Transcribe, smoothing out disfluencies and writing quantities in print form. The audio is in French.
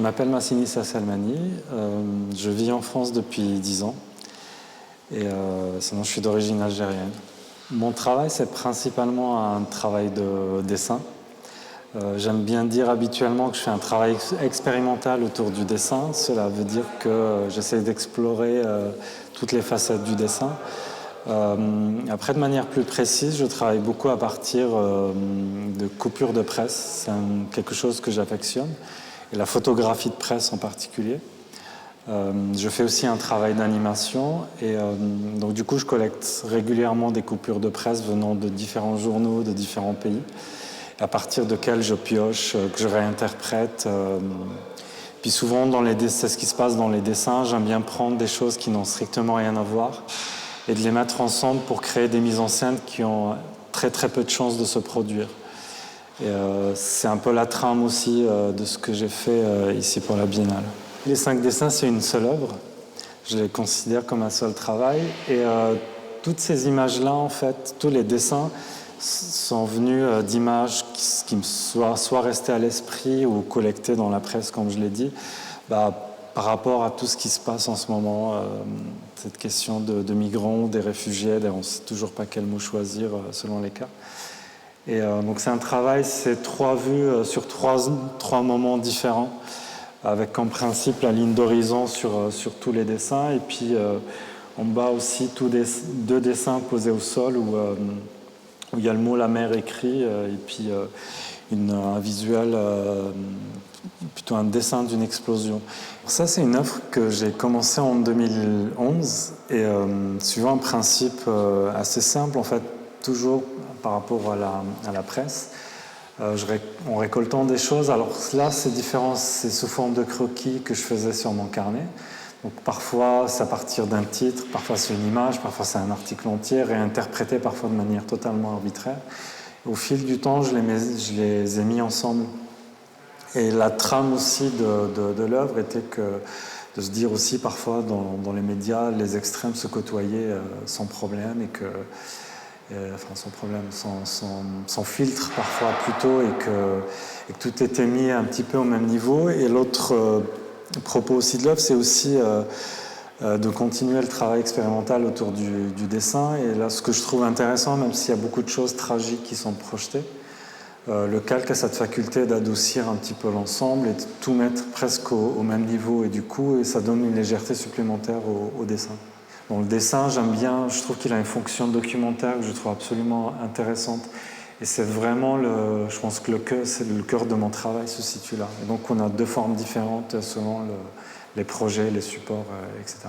m'appelle Massini Salmani, je vis en France depuis 10 ans et sinon je suis d'origine algérienne. Mon travail, c'est principalement un travail de dessin. J'aime bien dire habituellement que je fais un travail expérimental autour du dessin. Cela veut dire que j'essaie d'explorer toutes les facettes du dessin. Après, de manière plus précise, je travaille beaucoup à partir de coupures de presse. C'est quelque chose que j'affectionne, et la photographie de presse en particulier. Je fais aussi un travail d'animation et donc du coup je collecte régulièrement des coupures de presse venant de différents journaux, de différents pays, à partir desquelles je pioche, que je réinterprète. Puis souvent, c'est ce qui se passe dans les dessins, j'aime bien prendre des choses qui n'ont strictement rien à voir et de les mettre ensemble pour créer des mises en scène qui ont très très peu de chances de se produire. Et c'est un peu la trame aussi de ce que j'ai fait ici pour la Biennale. Les 5 dessins, c'est une seule œuvre. Je les considère comme un seul travail. Et toutes ces images-là, en fait, tous les dessins sont venus d'images qui me soit restées à l'esprit ou collectées dans la presse, comme je l'ai dit, par rapport à tout ce qui se passe en ce moment, cette question de migrants, des réfugiés, on ne sait toujours pas quel mot choisir selon les cas. Et donc c'est un travail, c'est 3 vues sur 3 moments différents, avec comme principe la ligne d'horizon sur tous les dessins, et puis en bas aussi 2 dessins posés au sol où il y a le mot la mer écrit, et puis un visuel, plutôt un dessin d'une explosion. Ça, c'est une œuvre que j'ai commencée en 2011, et suivant un principe assez simple, en fait, toujours par rapport à la presse. En récoltant des choses, alors là c'est différent, c'est sous forme de croquis que je faisais sur mon carnet. Donc parfois c'est à partir d'un titre, parfois c'est une image, parfois c'est un article entier, réinterprété parfois de manière totalement arbitraire. Au fil du temps, je les ai mis ensemble. Et la trame aussi de l'œuvre était de se dire aussi parfois dans les médias, les extrêmes se côtoyaient sans problème, et que sans problème, sans filtre parfois plutôt, et que tout était mis un petit peu au même niveau. Et l'autre propos aussi de l'œuvre, c'est aussi de continuer le travail expérimental autour du dessin. Et là, ce que je trouve intéressant, même s'il y a beaucoup de choses tragiques qui sont projetées, le calque a cette faculté d'adoucir un petit peu l'ensemble et de tout mettre presque au même niveau, et du coup, ça donne une légèreté supplémentaire au dessin. Bon, le dessin, j'aime bien, je trouve qu'il a une fonction documentaire que je trouve absolument intéressante. Et c'est vraiment, je pense que le cœur de mon travail se situe là. Et donc on a 2 formes différentes selon les projets, les supports, etc.